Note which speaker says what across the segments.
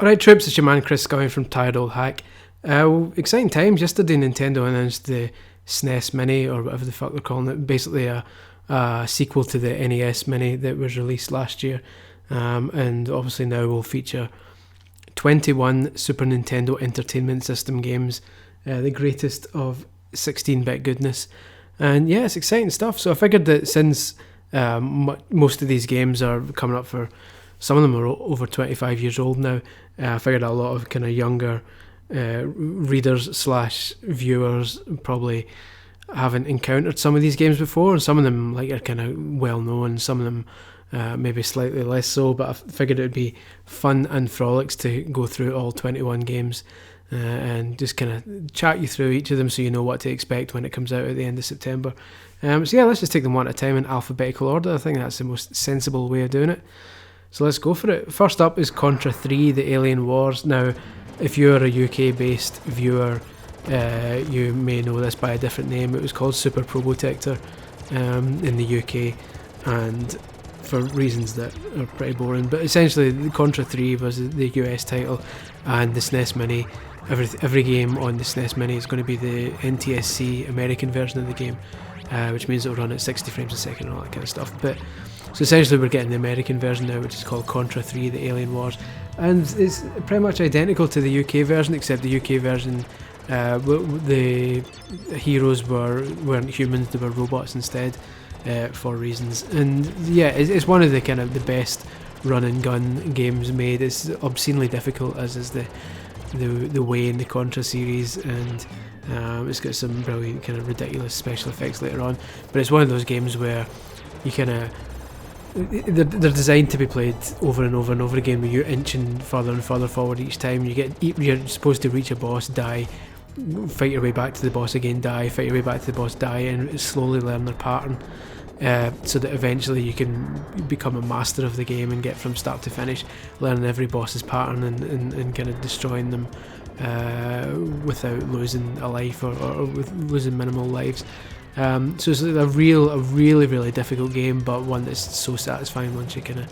Speaker 1: Alright troops, it's your man Chris Scully from Tired Old Hack. Exciting times. Yesterday Nintendo announced the SNES Mini, or whatever the fuck they're calling it, basically a sequel to the NES Mini that was released last year, and obviously now will feature 21 Super Nintendo Entertainment System games, the greatest of 16-bit goodness. And yeah, it's exciting stuff. So I figured that since most of these games are coming up for, some of them are over 25 years old now, I figured a lot of kind of younger readers slash viewers probably haven't encountered some of these games before, and some of them like are kind of well known, some of them maybe slightly less so, but I figured it would be fun and frolics to go through all 21 games and just kind of chat you through each of them so you know what to expect when it comes out at the end of September. So yeah, let's just take them one at a time in alphabetical order. I think that's the most sensible way of doing it. So let's go for it. First up is Contra 3, The Alien Wars. Now, if you're a UK-based viewer, you may know this by a different name. It was called Super Probotector in the UK, and for reasons that are pretty boring. But essentially, Contra 3 was the US title, and the SNES Mini, every game on the SNES Mini is going to be the NTSC American version of the game, which means it'll run at 60 frames a second and all that kind of stuff. But so essentially we're getting the American version now, which is called Contra 3, The Alien Wars, and it's pretty much identical to the UK version, except the UK version, the heroes weren't humans, they were robots instead, for reasons. And yeah, it's one of the kind of the best run and gun games made. It's obscenely difficult, as is the way in the Contra series, and it's got some brilliant kind of ridiculous special effects later on. But it's one of those games where you kind of, they're designed to be played over and over and over again, where you're inching further and further forward each time. You're supposed to reach a boss, die, fight your way back to the boss again, die, fight your way back to the boss, die, and slowly learn their pattern, so that eventually you can become a master of the game and get from start to finish, learning every boss's pattern and kind of destroying them without losing a life or with losing minimal lives. So it's a really difficult game, but one that's so satisfying once you kind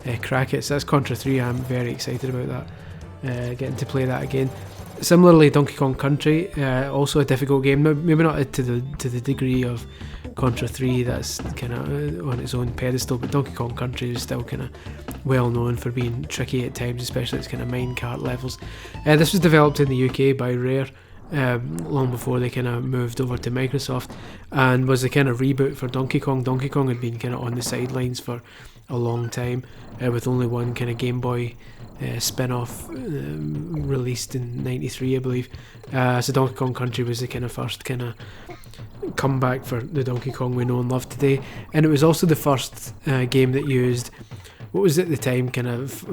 Speaker 1: of crack it. So that's Contra 3. I'm very excited about that, getting to play that again. Similarly, Donkey Kong Country, also a difficult game. Now, maybe not to the degree of Contra 3, that's kind of on its own pedestal, but Donkey Kong Country is still kind of well known for being tricky at times, especially its kind of minecart levels. This was developed in the UK by Rare, long before they kind of moved over to Microsoft, and was a kind of reboot for Donkey Kong. Donkey Kong had been kind of on the sidelines for a long time, with only one kind of Game Boy spin-off released in '93, I believe. So Donkey Kong Country was the kind of first kind of comeback for the Donkey Kong we know and love today, and it was also the first game that used what was at the time kind of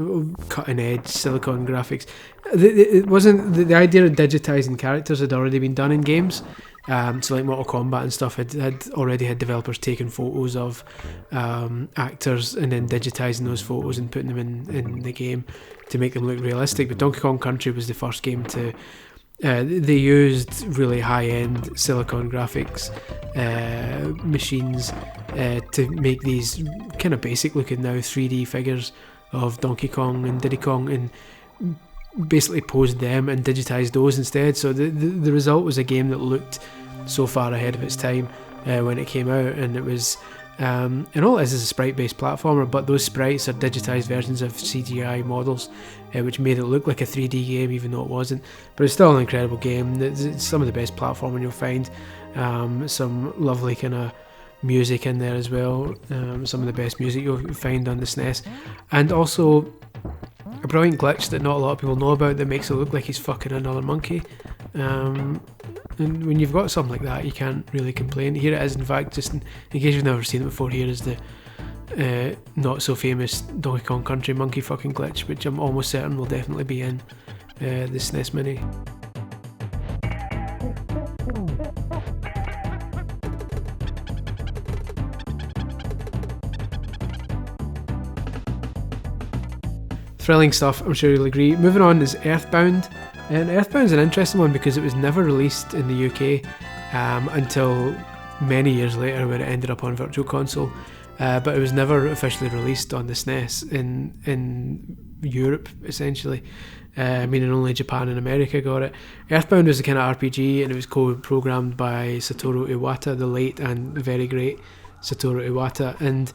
Speaker 1: cutting-edge silicon graphics. It wasn't the idea of digitising characters had already been done in games. So like Mortal Kombat and stuff had already had developers taking photos of actors and then digitising those photos and putting them in the game to make them look realistic. But Donkey Kong Country was the first game to they used really high-end silicon graphics machines to make these kind of basic-looking now 3D figures of Donkey Kong and Diddy Kong, and basically posed them and digitised those instead. So the result was a game that looked so far ahead of its time when it came out, and it was and all it is a sprite-based platformer, but those sprites are digitised versions of CGI models, which made it look like a 3D game even though it wasn't. But it's still an incredible game. It's some of the best platforming you'll find. Some lovely kind of music in there as well. Some of the best music you'll find on the SNES, and also a brilliant glitch that not a lot of people know about that makes it look like he's fucking another monkey. And when you've got something like that, you can't really complain. Here it is, in fact, just in case you've never seen it before, here is the not so famous Donkey Kong Country monkey fucking glitch, which I'm almost certain will definitely be in the SNES Mini. Thrilling stuff, I'm sure you'll agree. Moving on is Earthbound. And Earthbound's an interesting one because it was never released in the UK until many years later, when it ended up on Virtual Console. but it was never officially released on the SNES in Europe, essentially, meaning only Japan and America got it. Earthbound was a kind of RPG, and it was co-programmed by Satoru Iwata, the late and very great Satoru Iwata, and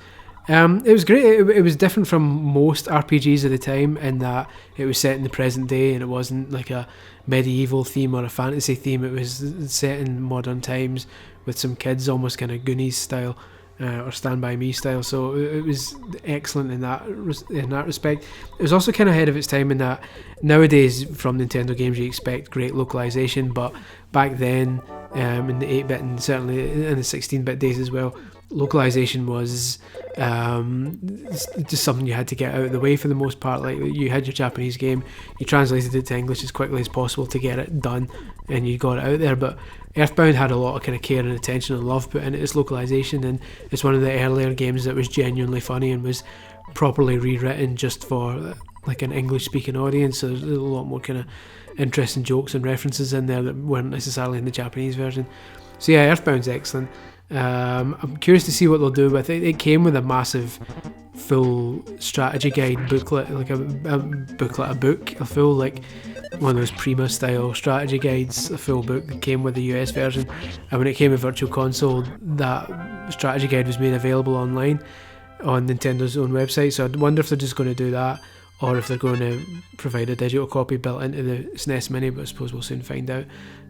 Speaker 1: it was great. It was different from most RPGs of the time in that it was set in the present day, and it wasn't like a medieval theme or a fantasy theme. It was set in modern times with some kids, almost kind of Goonies style or Stand By Me style. So it was excellent in that respect. It was also kind of ahead of its time in that nowadays from Nintendo games you expect great localization, but back then in the 8-bit and certainly in the 16-bit days as well, localization was just something you had to get out of the way for the most part. Like, you had your Japanese game, you translated it to English as quickly as possible to get it done, and you got it out there. But Earthbound had a lot of kind of care and attention and love put into its localization, and it's one of the earlier games that was genuinely funny and was properly rewritten just for like an English speaking audience. So there's a lot more kind of interesting jokes and references in there that weren't necessarily in the Japanese version. So yeah, Earthbound's excellent. I'm curious to see what they'll do with it. It came with a massive full strategy guide booklet, like a full, like one of those Prima style strategy guides, a full book that came with the US version. And when it came with Virtual Console, that strategy guide was made available online on Nintendo's own website. So I wonder if they're just going to do that, or if they're going to provide a digital copy built into the SNES Mini, but I suppose we'll soon find out.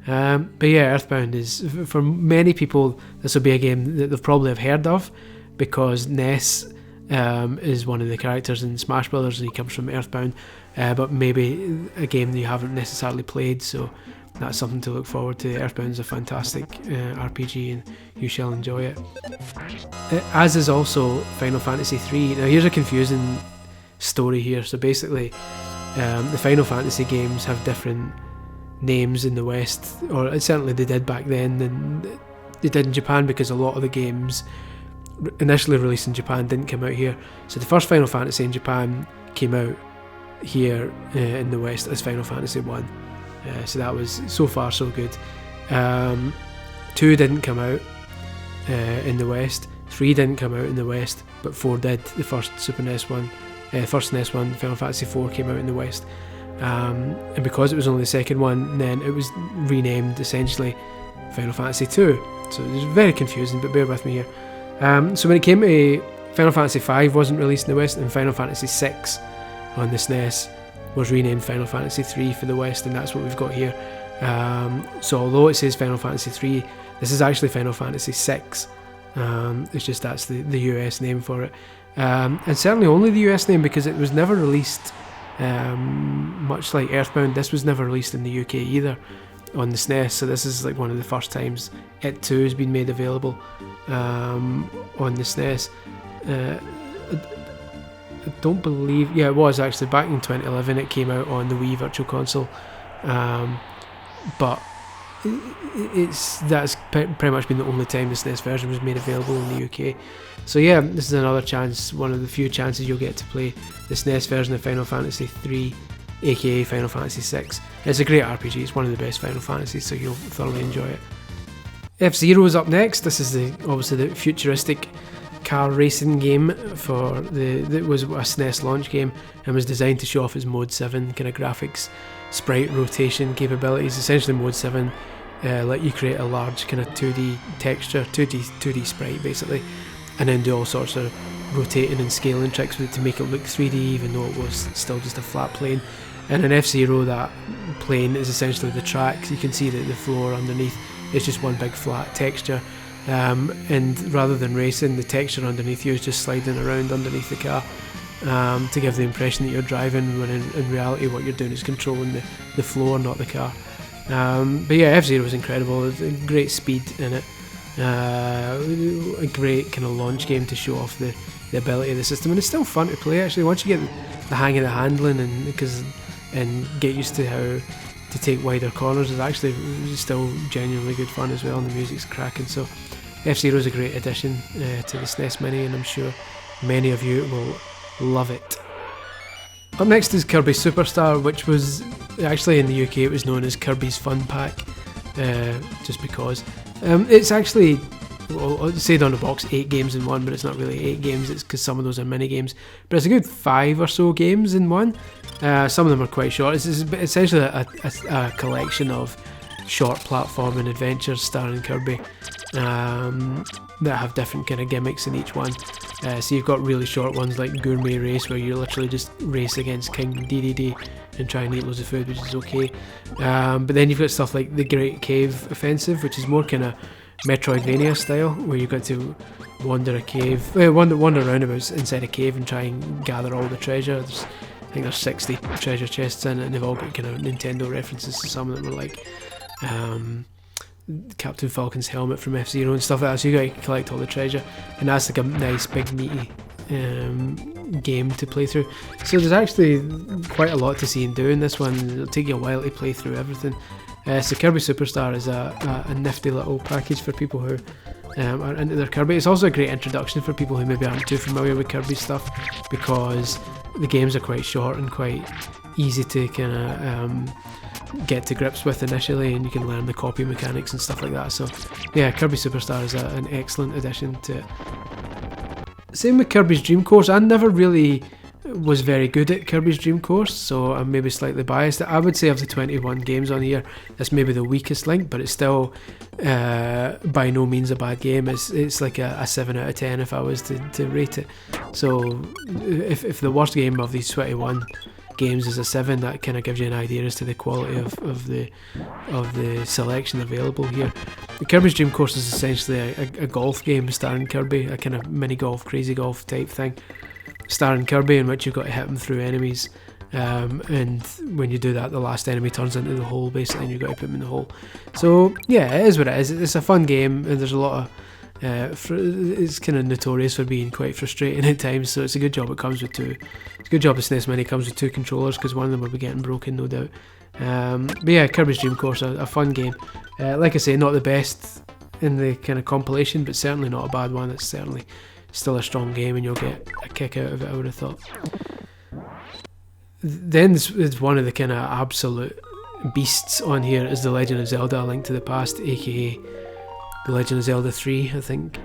Speaker 1: But yeah, Earthbound is, for many people, this will be a game that they'll probably have heard of, because Ness is one of the characters in Smash Brothers, and he comes from Earthbound, but maybe a game that you haven't necessarily played, so that's something to look forward to. Earthbound is a fantastic RPG, and you shall enjoy it. As is also Final Fantasy III. Now here's a confusing story here. So basically, the Final Fantasy games have different names in the West, or certainly they did back then than they did in Japan, because a lot of the games initially released in Japan didn't come out here. So the first Final Fantasy in Japan came out here in the West as Final Fantasy 1. So that was so far so good. 2 didn't come out in the West, 3 didn't come out in the West, but 4 did. The first Super NES one, first NES one, Final Fantasy 4, came out in the West. And because it was only the second one, then it was renamed essentially Final Fantasy 2. So it was very confusing, but bear with me here. So when it came to Final Fantasy 5 wasn't released in the West, and Final Fantasy 6 on the SNES was renamed Final Fantasy 3 for the West, and that's what we've got here. So although it says Final Fantasy 3, this is actually Final Fantasy 6. It's just that's the US name for it. And certainly only the US name, because it was never released, much like Earthbound, this was never released in the UK either on the SNES, so this is like one of the first times it too has been made available on the SNES. I don't believe, yeah, it was actually back in 2011 it came out on the Wii Virtual Console, but that's pretty much been the only time the SNES version was made available in the UK. So yeah, this is another chance, one of the few chances you'll get to play the SNES version of Final Fantasy 3, aka Final Fantasy 6. It's a great RPG, it's one of the best Final Fantasies, so you'll thoroughly enjoy it. FZero is up next. This is obviously the futuristic car racing game for it was a SNES launch game, and was designed to show off its Mode 7 kind of graphics, sprite rotation capabilities. Essentially Mode 7 let you create a large kind of 2D texture, 2D sprite basically, and then do all sorts of rotating and scaling tricks with it to make it look 3D, even though it was still just a flat plane. And in FZero, that plane is essentially the track. You can see that the floor underneath is just one big flat texture, and rather than racing, the texture underneath you is just sliding around underneath the car, to give the impression that you're driving, when in reality what you're doing is controlling the floor, not the car. But yeah, FZero is incredible. There's a great speed in it, a great kind of launch game to show off the ability of the system, and it's still fun to play actually once you get the hang of the handling, and get used to how to take wider corners. It's actually still genuinely good fun as well, and the music's cracking. So FZero is a great addition to the SNES Mini, and I'm sure many of you will love it. Up next is Kirby Superstar, which was actually in the UK it was known as Kirby's Fun Pack, just because. It's actually well, it said on the box 8 games in one, but it's not really 8 games, it's because some of those are mini games. But it's a good 5 or so games in one. Some of them are quite short. It's essentially a collection of short platforming adventures starring Kirby that have different kind of gimmicks in each one. So you've got really short ones like Gourmet Race, where you literally just race against King DDD and try and eat loads of food, which is okay. But then you've got stuff like the Great Cave Offensive, which is more kind of Metroidvania style, where you've got to wander a cave, wander roundabouts inside a cave and try and gather all the treasure. I think there's 60 treasure chests in it, and they've all got kind of Nintendo references to some of them, are like Captain Falcon's helmet from FZero and stuff like that. So you got to collect all the treasure, and that's like a nice big meaty game to play through. So there's actually quite a lot to see and do in this one. It'll take you a while to play through everything. So Kirby Superstar is a nifty little package for people who are into their Kirby. It's also a great introduction for people who maybe aren't too familiar with Kirby stuff, because the games are quite short and quite easy to kind of get to grips with initially, and you can learn the copy mechanics and stuff like that. So yeah, Kirby Superstar is an excellent addition to it. Same with Kirby's Dream Course. I never really was very good at Kirby's Dream Course, so I'm maybe slightly biased. I would say of the 21 games on here, that's maybe the weakest link, but it's still by no means a bad game. It's like a 7 out of 10 if I was to rate it. So if the worst game of these 21 games is a 7, that kind of gives you an idea as to the quality of the selection available here. The Kirby's Dream Course is essentially a golf game starring Kirby, a kind of mini golf, crazy golf type thing, starring Kirby, in which you've got to hit him through enemies, and when you do that, the last enemy turns into the hole basically, and you've got to put him in the hole. So yeah, it is what it is. It's a fun game, and there's a lot of it's kind of notorious for being quite frustrating at times, so it's a good job it comes with two. It's a good job the SNES Mini comes with 2 controllers, because one of them will be getting broken, no doubt. But yeah, Kirby's Dream Course, a fun game. Like I say, not the best in the kind of compilation, but certainly not a bad one. It's certainly still a strong game, and you'll get a kick out of it, I would have thought. Then it's one of the kind of absolute beasts on here is The Legend of Zelda: A Link to the Past, aka The Legend of Zelda 3, I think.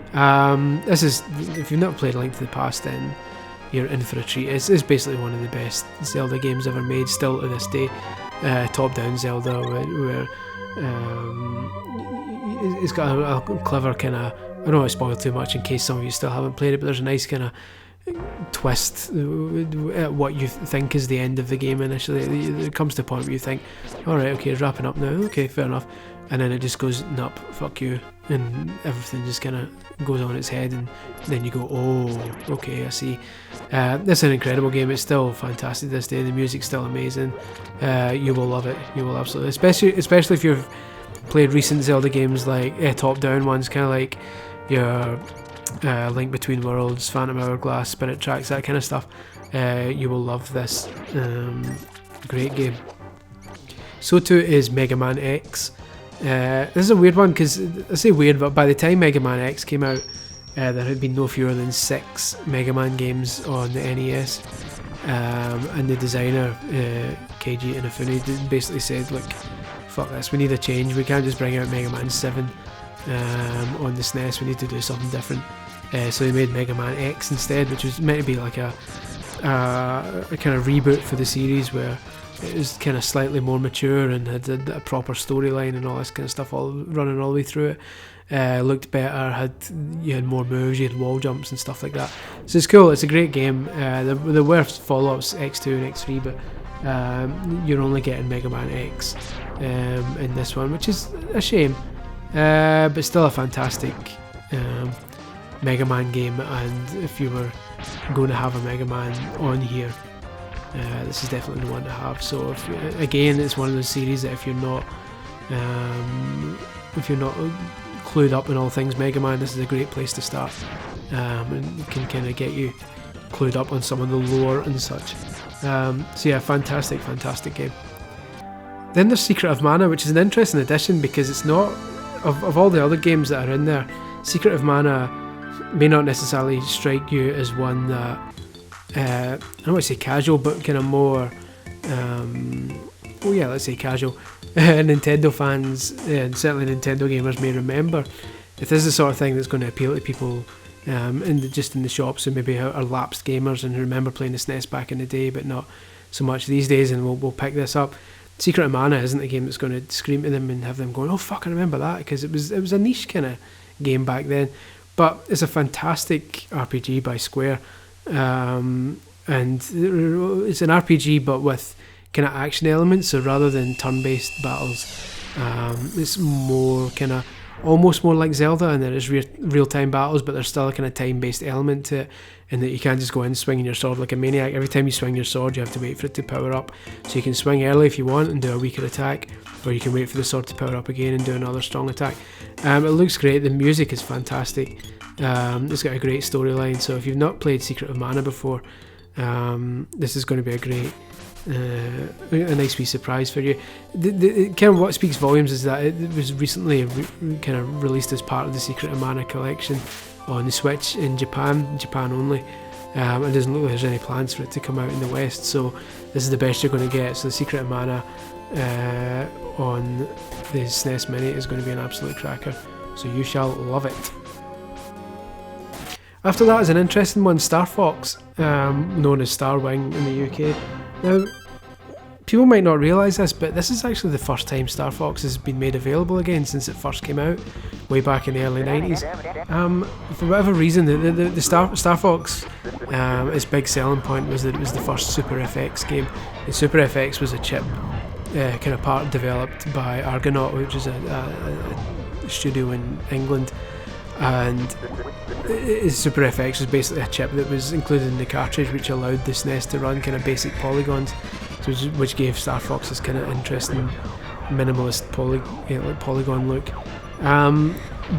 Speaker 1: This is, if you've not played A Link to the Past, then you're in for a treat. It's basically one of the best Zelda games ever made, still to this day. Top-down Zelda, where it's got a clever kind of, I don't want to spoil too much in case some of you still haven't played it, but there's a nice kind of twist at what you think is the end of the game initially. It comes to a point where you think, alright, okay, it's wrapping up now, okay, fair enough, and then it just goes, nope, fuck you, and everything just kind of goes on its head, and then you go, oh, okay, I see. It's an incredible game. It's still fantastic this day. The music's still amazing. You will love it. You will absolutely, especially if you've played recent Zelda games, like top-down ones, kind of like your Link Between Worlds, Phantom Hourglass, Spirit Tracks, that kind of stuff. You will love this. Great game. So too is Mega Man X. This is a weird one, because I say weird, but by the time Mega Man X came out, there had been no fewer than 6 Mega Man games on the NES, and the designer Keiji Inafune basically said, look, fuck this, we need a change, we can't just bring out Mega Man 7 on the SNES, we need to do something different. So they made Mega Man X instead, which was meant to be like a kind of reboot for the series, where it was kind of slightly more mature and had a proper storyline and all this kind of stuff all running all the way through it. Looked better, you had more moves, you had wall jumps and stuff like that. So it's cool, it's a great game. There were follow-ups, X2 and X3, but you're only getting Mega Man X in this one, which is a shame, but still a fantastic Mega Man game. And if you were going to have a Mega Man on here, this is definitely the one to have. So again, it's one of those series that if you're not clued up in all things Mega Man, this is a great place to start, and can kind of get you clued up on some of the lore and such. So yeah, fantastic game. Then there's Secret of Mana, which is an interesting addition, because it's not, of all the other games that are in there, Secret of Mana may not necessarily strike you as one that I don't want to say casual, but kind of more let's say casual Nintendo fans, and certainly Nintendo gamers may remember. if this is the sort of thing that's going to appeal to people just in the shops who maybe are lapsed gamers and who remember playing the SNES back in the day but not so much these days, and we'll pick this up. Secret of Mana isn't a game that's going to scream to them and have them going, oh fuck, I remember that, because it was a niche kind of game back then. But it's a fantastic RPG by Square, and it's an RPG but with kind of action elements. So rather than turn-based battles, it's more kind of almost more like Zelda, and there is real-time battles, but there's still a kind of time-based element to it, in that you can't just go in swinging your sword like a maniac. Every time you swing your sword, you have to wait for it to power up. So you can swing early if you want and do a weaker attack, or you can wait for the sword to power up again and do another strong attack. It looks great. The music is fantastic. It's got a great storyline. So if you've not played Secret of Mana before, this is going to be a nice wee surprise for you. The kind of what speaks volumes is that it was recently kind of released as part of the Secret of Mana collection on the Switch in Japan only, and it doesn't look like there's any plans for it to come out in the West, so this is the best you're going to get. So the Secret of Mana on the SNES Mini is going to be an absolute cracker, so you shall love it. After that is an interesting one, Star Fox, known as Starwing in the UK. Now, people might not realise this, but this is actually the first time Star Fox has been made available again since it first came out, way back in the early 90s. For whatever reason, the Star Fox, its big selling point was that it was the first Super FX game. And Super FX was a chip kind of part developed by Argonaut, which is a studio in England. And Super FX was basically a chip that was included in the cartridge, which allowed the SNES to run kind of basic polygons, which gave Star Fox this kind of interesting minimalist polygon look.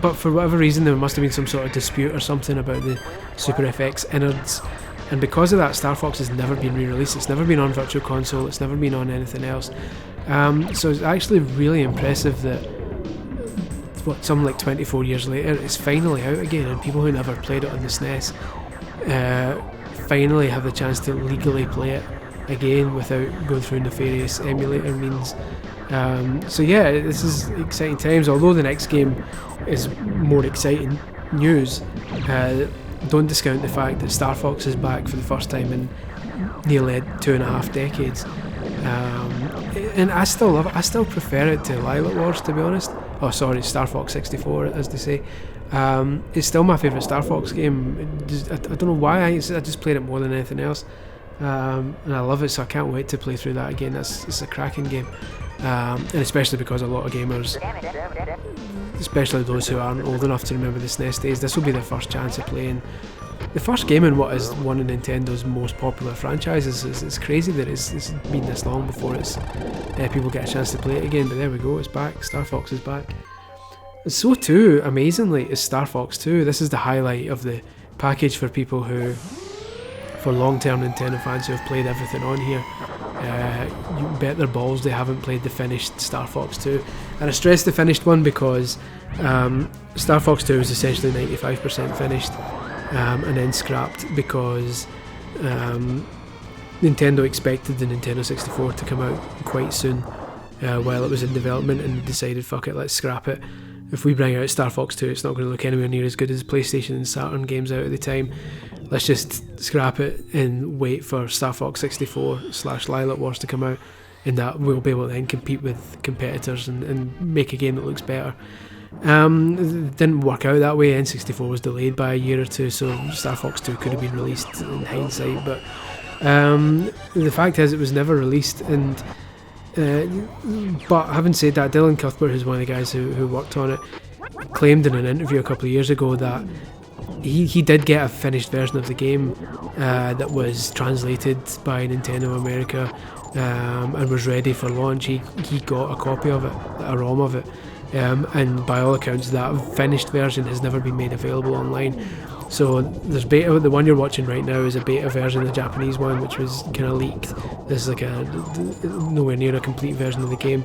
Speaker 1: But for whatever reason, there must have been some sort of dispute or something about the Super FX innards, and because of that, Star Fox has never been re-released. It's never been on Virtual Console, it's never been on anything else. So it's actually really impressive that something like 24 years later, it's finally out again, and people who never played it on the SNES finally have the chance to legally play it again without going through nefarious emulator means. So yeah, this is exciting times. Although the next game is more exciting news, don't discount the fact that Star Fox is back for the first time in nearly 2.5 decades. And I still prefer it to Lilac Wars, to be honest. Oh sorry, Star Fox 64 as they say. It's still my favourite Star Fox game. I don't know why, I just played it more than anything else. And I love it, so I can't wait to play through that again. It's a cracking game. And especially because a lot of gamers, especially those who aren't old enough to remember the SNES days, this will be their first chance of playing the first game in what is one of Nintendo's most popular franchises. It's crazy that it's been this long before people get a chance to play it again, but there we go, it's back. Star Fox is back. And so too, amazingly, is Star Fox 2. This is the highlight of the package for people who, for long-term Nintendo fans who have played everything on here. You bet their balls they haven't played the finished Star Fox 2. And I stress the finished one because Star Fox 2 is essentially 95% finished. And then scrapped because Nintendo expected the Nintendo 64 to come out quite soon while it was in development, and decided, fuck it, let's scrap it. If we bring out Star Fox 2, it's not going to look anywhere near as good as PlayStation and Saturn games out at the time. Let's just scrap it and wait for Star Fox 64/Lilac Wars to come out, and that we'll be able to then compete with competitors and make a game that looks better. It didn't work out that way. N64 was delayed by a year or two, so Star Fox 2 could have been released in hindsight, but the fact is it was never released. And but having said that, Dylan Cuthbert, who's one of the guys who worked on it, claimed in an interview a couple of years ago that he did get a finished version of the game that was translated by Nintendo America and was ready for launch. He got a copy of it, a ROM of it. And by all accounts, that finished version has never been made available online. So there's beta. The one you're watching right now is a beta version, the Japanese one, which was kind of leaked. This is like nowhere near a complete version of the game.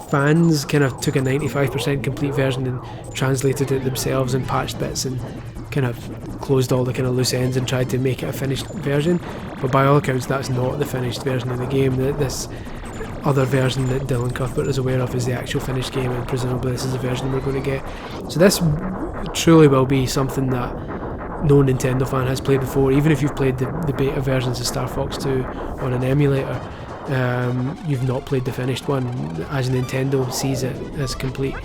Speaker 1: Fans kind of took a 95% complete version and translated it themselves and patched bits and kind of closed all the kind of loose ends and tried to make it a finished version. But by all accounts, that's not the finished version of the game. This other version that Dylan Cuthbert is aware of is the actual finished game, and presumably this is the version we're going to get. So this truly will be something that no Nintendo fan has played before. Even if you've played the beta versions of Star Fox 2 on an emulator, you've not played the finished one, as Nintendo sees it as complete,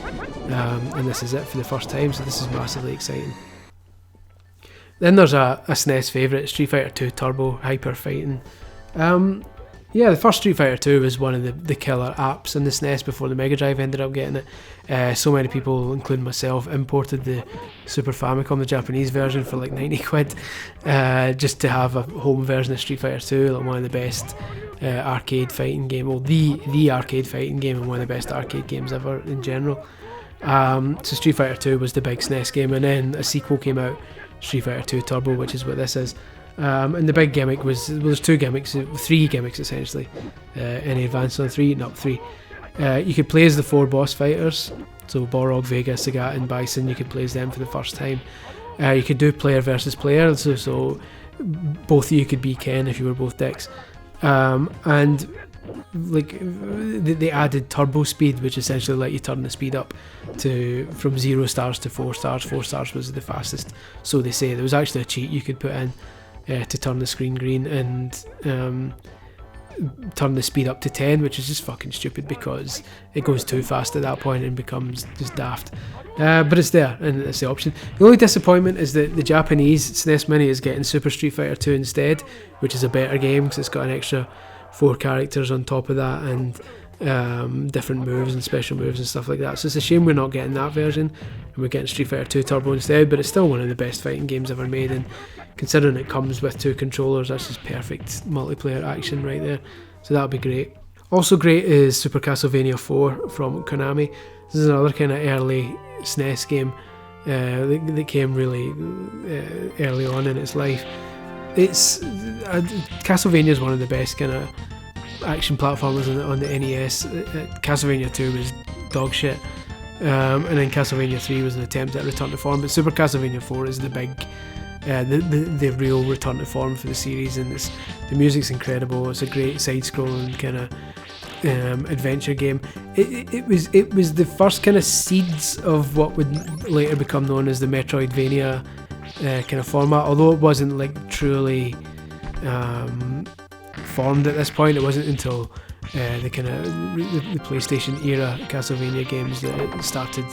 Speaker 1: and this is it for the first time, so this is massively exciting. Then there's a SNES favourite, Street Fighter 2 Turbo Hyper Fighting. Yeah, the first Street Fighter 2 was one of the killer apps in the SNES before the Mega Drive ended up getting it. So many people, including myself, imported the Super Famicom, the Japanese version, for like 90 quid, just to have a home version of Street Fighter 2, like one of the best arcade fighting game, well, the arcade fighting game, and one of the best arcade games ever in general. So Street Fighter 2 was the big SNES game, and then a sequel came out, Street Fighter 2 Turbo, which is what this is. And the big gimmick was, well, there's three gimmicks essentially. Any advance on three? No, three. You could play as the 4 boss fighters, so Borog, Vega, Sagat and Bison. You could play as them for the first time. You could do player versus player, so both of you could be Ken if you were both dicks. And like they added turbo speed, which essentially let you turn the speed up from 0 stars to 4 stars. 4 stars was the fastest, so they say. There was actually a cheat you could put in to turn the screen green and turn the speed up to 10, which is just fucking stupid because it goes too fast at that point and becomes just daft. But it's there, and it's the option. The only disappointment is that the Japanese SNES Mini is getting Super Street Fighter 2 instead, which is a better game because it's got an extra 4 characters on top of that, and different moves and special moves and stuff like that. So it's a shame we're not getting that version, and we're getting Street Fighter 2 Turbo instead, but it's still one of the best fighting games ever made, and considering it comes with 2 controllers, that's just perfect multiplayer action right there. So that'll be great. Also great is Super Castlevania 4 from Konami. This is another kind of early SNES game that came really early on in its life. It's Castlevania is one of the best kind of action platformers on the NES. Castlevania 2 was dog shit, and then Castlevania 3 was an attempt at return to form, but Super Castlevania 4 is the big the real return to form for the series, and the music's incredible. It's a great side-scrolling kind of adventure game. It was the first kind of seeds of what would later become known as the Metroidvania kind of format, although it wasn't like truly formed at this point. It wasn't until the kind of the PlayStation era Castlevania games that it started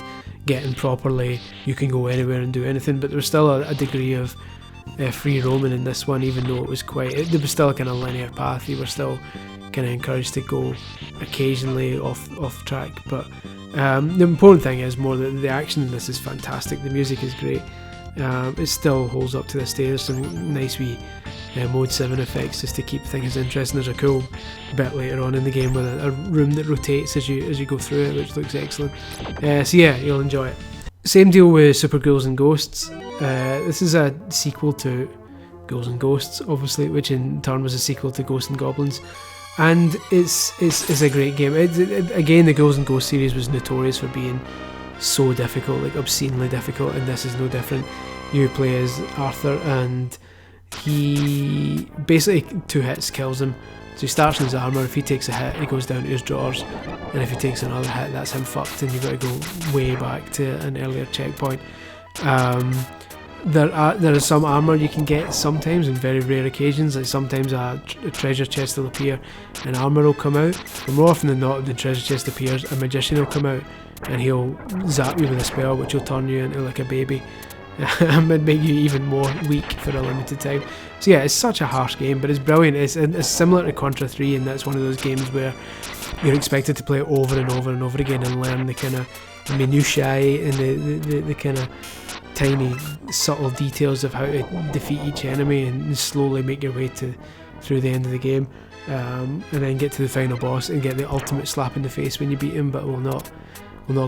Speaker 1: getting properly, you can go anywhere and do anything, but there was still a degree of free roaming in this one, even though there was still a kind of linear path. You were still kind of encouraged to go occasionally off track, but the important thing is more that the action in this is fantastic. The music is great. It still holds up to this day. There's some nice wee Mode 7 effects just to keep things interesting. There's a cool bit later on in the game with a room that rotates as you go through it, which looks excellent. So yeah, you'll enjoy it. Same deal with Supergirls and Ghosts. This is a sequel to Girls and Ghosts, obviously, which in turn was a sequel to Ghosts and Goblins. And it's a great game. Again, the Girls and Ghosts series was notorious for being so difficult, like obscenely difficult, and this is no different. You play as Arthur, and he basically 2 hits kills him. So he starts in his armour. If he takes a hit, he goes down to his drawers, and if he takes another hit, that's him fucked, and you've got to go way back to an earlier checkpoint. There is some armour you can get sometimes, on very rare occasions. Like sometimes a treasure chest will appear and armour will come out, but more often than not, the treasure chest appears, a magician will come out and he'll zap you with a spell which will turn you into like a baby and make you even more weak for a limited time. So yeah, it's such a harsh game, but it's brilliant. It's similar to Contra 3, and that's one of those games where you're expected to play it over and over and over again and learn the kind of minutiae and the kind of tiny subtle details of how to defeat each enemy and slowly make your way through the end of the game, and then get to the final boss and get the ultimate slap in the face when you beat him. But we'll not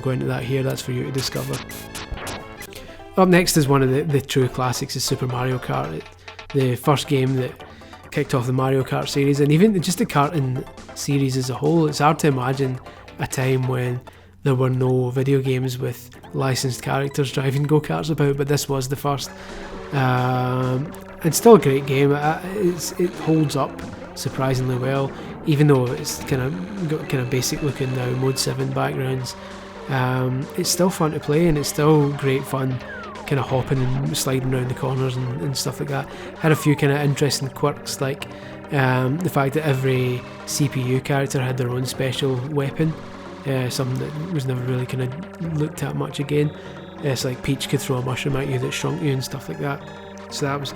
Speaker 1: go into that here. That's for you to discover. Up next is one of the true classics, is Super Mario Kart. The first game that kicked off the Mario Kart series, and even just the karting series as a whole. It's hard to imagine a time when there were no video games with licensed characters driving go-karts about, but this was the first. It's still a great game. It holds up surprisingly well, even though it's kind of got kind of basic looking now Mode 7 backgrounds, it's still fun to play, and it's still great fun kind of hopping and sliding around the corners and stuff like that. Had a few kind of interesting quirks, like the fact that every CPU character had their own special weapon, something that was never really kind of looked at much again. It's like Peach could throw a mushroom at you that shrunk you and stuff like that. So that was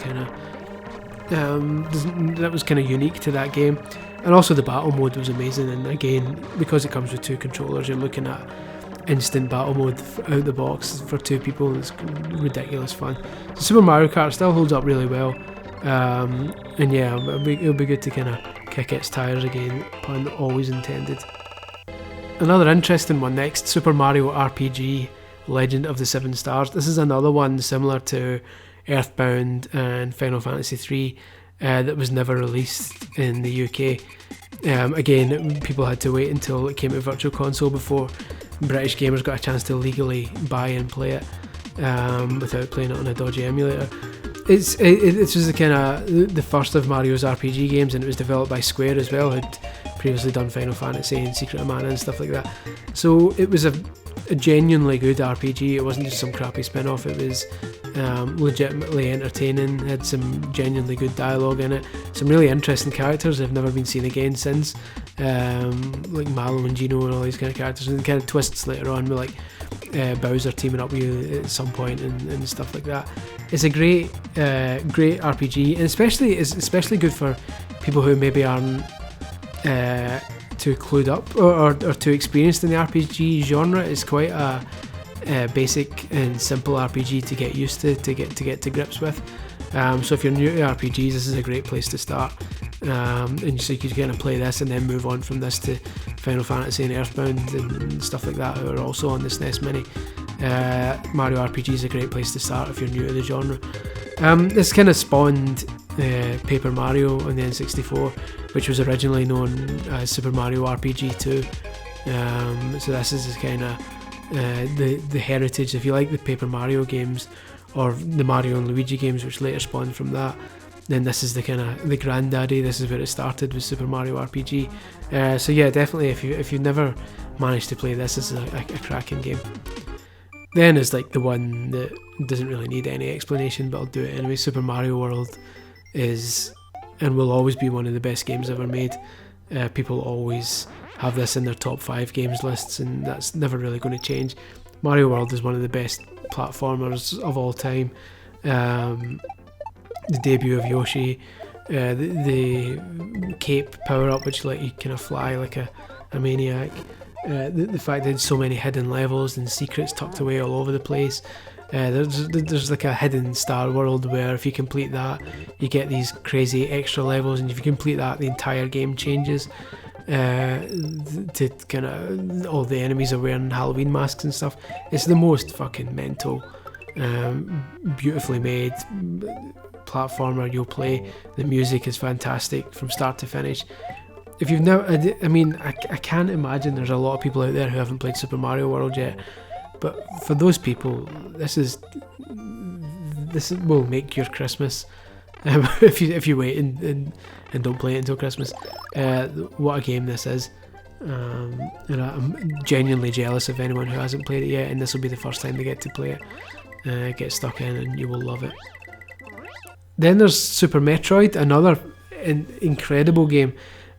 Speaker 1: kind of unique to that game. And also the battle mode was amazing, and again, because it comes with 2 controllers, you're looking at instant battle mode out the box for 2 people. It's ridiculous fun. So Super Mario Kart still holds up really well, and yeah, it'll be good to kind of kick its tires again, pun always intended. Another interesting one next, Super Mario RPG Legend of the 7 Stars. This is another one similar to Earthbound and Final Fantasy 3 that was never released in the UK. Again, people had to wait until it came to Virtual Console before British gamers got a chance to legally buy and play it without playing it on a dodgy emulator. It's just the kind of the first of Mario's RPG games, and it was developed by Square as well, who'd previously done Final Fantasy and Secret of Mana and stuff like that. So it was a genuinely good RPG. It wasn't just some crappy spin-off. It was legitimately entertaining, had some genuinely good dialogue in it, some really interesting characters that have never been seen again since, like Mallow and Gino and all these kind of characters, and kind of twists later on with like Bowser teaming up with you at some point and stuff like that. It's a great RPG, and it's especially good for people who maybe aren't too clued up or too experienced in the RPG genre. It's quite a basic and simple RPG to get used to get to grips with. So if you're new to RPGs, this is a great place to start. And so you could kind of play this and then move on from this to Final Fantasy and Earthbound and stuff like that, who are also on the SNES Mini. Mario RPG is a great place to start if you're new to the genre. This kind of spawned Paper Mario on the N64, which was originally known as Super Mario RPG 2. So this is kind of the heritage, if you like, the Paper Mario games or the Mario and Luigi games, which later spawned from that. Then this is the kind of the granddaddy. This is where it started with Super Mario RPG. So yeah, definitely if you've never managed to play this, this is a cracking game. Then is like the one that doesn't really need any explanation, but I'll do it anyway. Super Mario World is and will always be one of the best games ever made. People always have this in their top 5 games lists, and that's never really going to change. Mario World is one of the best platformers of all time. The debut of Yoshi, the cape power up, which let you kind of fly like a maniac. The fact that there's so many hidden levels and secrets tucked away all over the place. There's like a hidden star world where if you complete that, you get these crazy extra levels, and if you complete that, the entire game changes. To kind of all the enemies are wearing Halloween masks and stuff. It's the most fucking mental, beautifully made platformer you'll play. The music is fantastic from start to finish. If you've never, I can't imagine there's a lot of people out there who haven't played Super Mario World yet. But for those people, this will make your Christmas. If you wait and don't play it until Christmas, what a game this is. And I'm genuinely jealous of anyone who hasn't played it yet, and this will be the first time they get to play it. Get stuck in and you will love it. Then there's Super Metroid, another incredible game.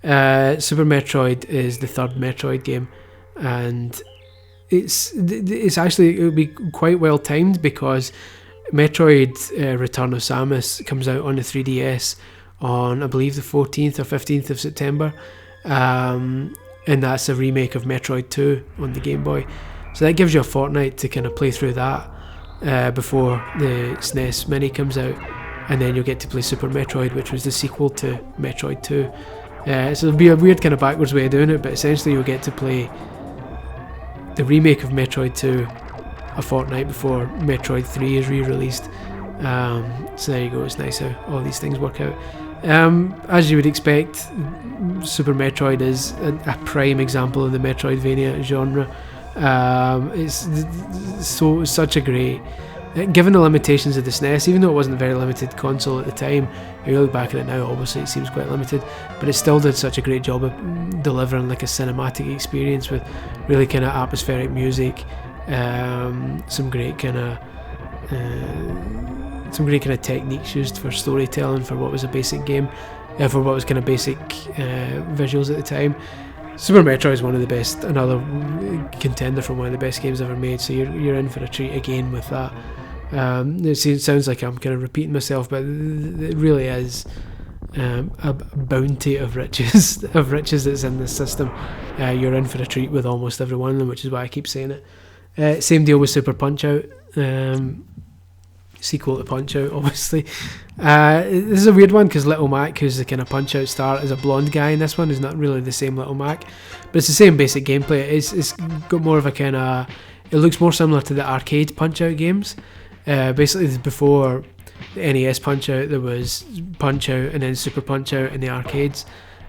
Speaker 1: Super Metroid is the third Metroid game, and it's actually, it would be quite well timed because Metroid Return of Samus comes out on the 3DS on, I believe, the 14th or 15th of September, and that's a remake of Metroid 2 on the Game Boy. So that gives you a fortnight to kind of play through that before the SNES Mini comes out, and then you'll get to play Super Metroid, which was the sequel to Metroid 2. So it'll be a weird kind of backwards way of doing it, but essentially you'll get to play the remake of Metroid 2 a fortnight before Metroid 3 is re-released. So there you go, it's nice how all these things work out. As you would expect, Super Metroid is a prime example of the Metroidvania genre. It's such a great given the limitations of the SNES, even though it wasn't a very limited console at the time, if you look back at it now, obviously it seems quite limited, but it still did such a great job of delivering like a cinematic experience with really kind of atmospheric music, some great kind of techniques used for storytelling for what was a basic game, for what was kind of basic visuals at the time. Super Metroid is one of the best, another contender for one of the best games ever made, so you're in for a treat again with that. It sounds like I'm kind of repeating myself, but it really is a bounty of riches that's in this system. You're in for a treat with almost every one of them, which is why I keep saying it. Same deal with Super Punch-Out. Sequel to Punch-Out, obviously. This is a weird one because Little Mac, who's the kind of Punch-Out star, is a blonde guy in this one. He's not really the same Little Mac, but it's the same basic gameplay. It's got more of a kind of... It looks more similar to the arcade Punch-Out games. Basically, before the NES Punch-Out, there was Punch-Out and then Super Punch-Out in the arcades,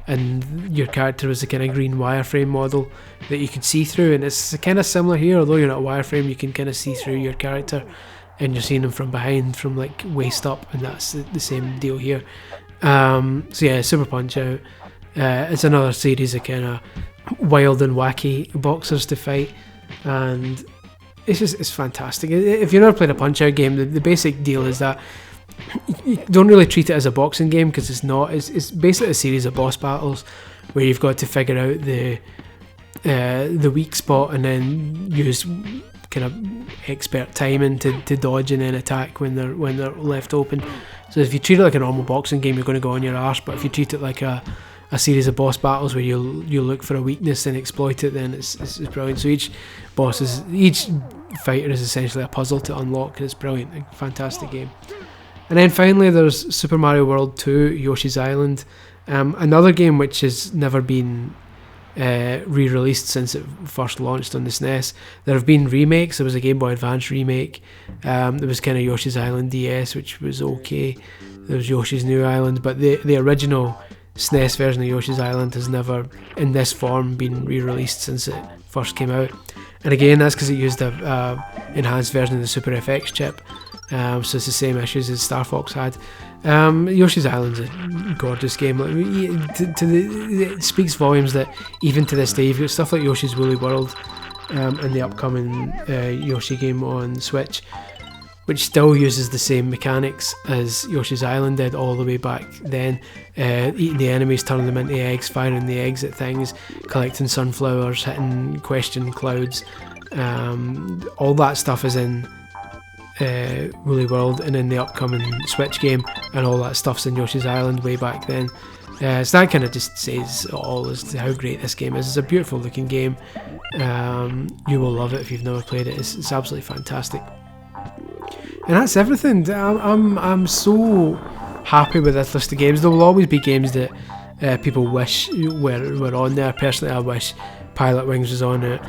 Speaker 1: and your character was a kind of green wireframe model that you could see through, and it's kind of similar here, although you're not a wireframe, you can kind of see through your character, and you're seeing them from behind, from like waist up, and that's the same deal here. So yeah, Super Punch-Out. It's another series of kind of wild and wacky boxers to fight, and it's fantastic. If you've never played a Punch-Out game, the basic deal is that you don't really treat it as a boxing game, because it's not. It's basically a series of boss battles where you've got to figure out the weak spot and then use kind of expert timing to dodge and then attack when they're left open. So if you treat it like a normal boxing game, you're going to go on your arse, but if you treat it like a series of boss battles where you look for a weakness and exploit it, then it's brilliant. So each fighter is essentially a puzzle to unlock, and it's brilliant, a fantastic game. And then finally there's Super Mario World 2 Yoshi's Island, another game which has never been re-released since it first launched on the SNES. There have been remakes. There was a Game Boy Advance remake, there was kind of Yoshi's Island DS, which was okay. There was Yoshi's New Island, but the original SNES version of Yoshi's Island has never in this form been re-released since it first came out. And again, that's because it used a enhanced version of the Super FX chip, so it's the same issues as Star Fox had. Yoshi's Island's a gorgeous game. It speaks volumes that even to this day you've got stuff like Yoshi's Woolly World and the upcoming Yoshi game on Switch, which still uses the same mechanics as Yoshi's Island did all the way back then. Eating the enemies, turning them into eggs, firing the eggs at things, collecting sunflowers, hitting question clouds. All that stuff is in Woolly World and in the upcoming Switch game, and all that stuff's in Yoshi's Island way back then. So that kind of just says all as to how great this game is. It's a beautiful looking game. You will love it if you've never played it. It's absolutely fantastic. And that's everything. I'm so happy with this list of games. There will always be games that people wish were on there. Personally, I wish Pilot Wings was on it.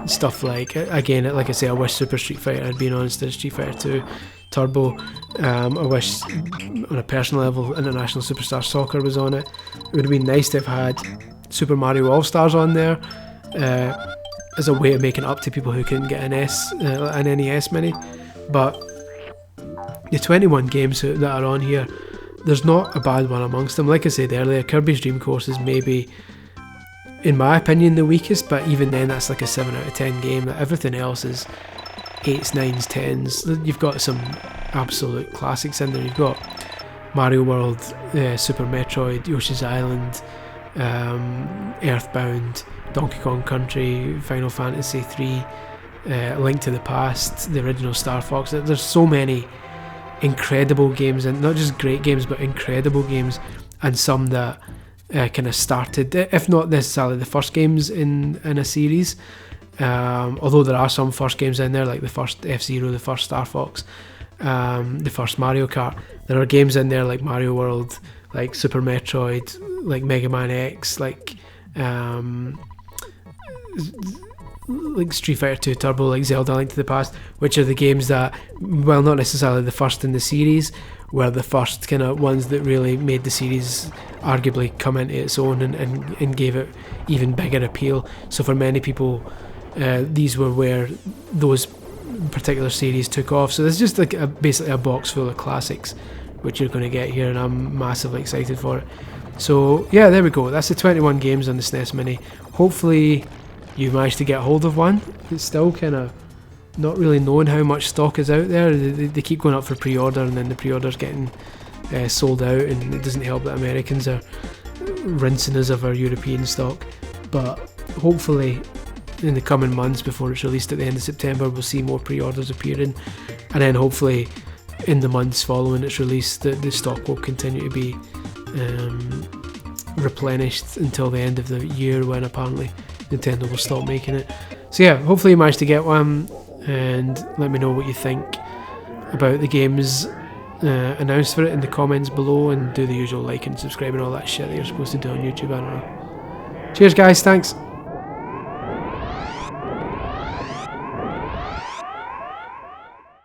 Speaker 1: Stuff like, again, like I say, I wish Super Street Fighter had been on instead of Street Fighter 2 Turbo. I wish, on a personal level, International Superstar Soccer was on it. It would have been nice to have had Super Mario All-Stars on there, as a way of making up to people who couldn't get an NES Mini. But the 21 games that are on here, there's not a bad one amongst them. Like I said earlier, Kirby's Dream Course is maybe, in my opinion, the weakest, but even then that's like a 7 out of 10 game. Everything else is 8s, 9s, 10s. You've got some absolute classics in there. You've got Mario World, Super Metroid, Yoshi's Island, Earthbound, Donkey Kong Country, Final Fantasy 3, Link to the Past, the original Star Fox. There's so many incredible games, and not just great games but incredible games, and some that kind of started, if not necessarily the first games in a series, although there are some first games in there, like the first FZero, the first Star Fox, the first Mario Kart. There are games in there like Mario World, like Super Metroid, like Mega Man X, like Street Fighter 2 Turbo, like Zelda Link to the Past, which are the games that, well, not necessarily the first in the series, were the first kind of ones that really made the series arguably come into its own and gave it even bigger appeal. So for many people, these were where those particular series took off. So there's just like basically a box full of classics, which you're going to get here, and I'm massively excited for it. So yeah, there we go. That's the 21 games on the SNES Mini. Hopefully you managed to get hold of one. It's still kind of not really knowing how much stock is out there. They keep going up for pre-order, and then the pre-order's getting sold out, and it doesn't help that Americans are rinsing us of our European stock. But hopefully in the coming months, before it's released at the end of September, we'll see more pre-orders appearing, and then hopefully in the months following its release the stock will continue to be replenished until the end of the year, when apparently Nintendo will stop making it. So yeah, hopefully you managed to get one, and let me know what you think about the games announced for it in the comments below, and do the usual like and subscribe and all that shit that you're supposed to do on YouTube. I don't know. Cheers guys, thanks.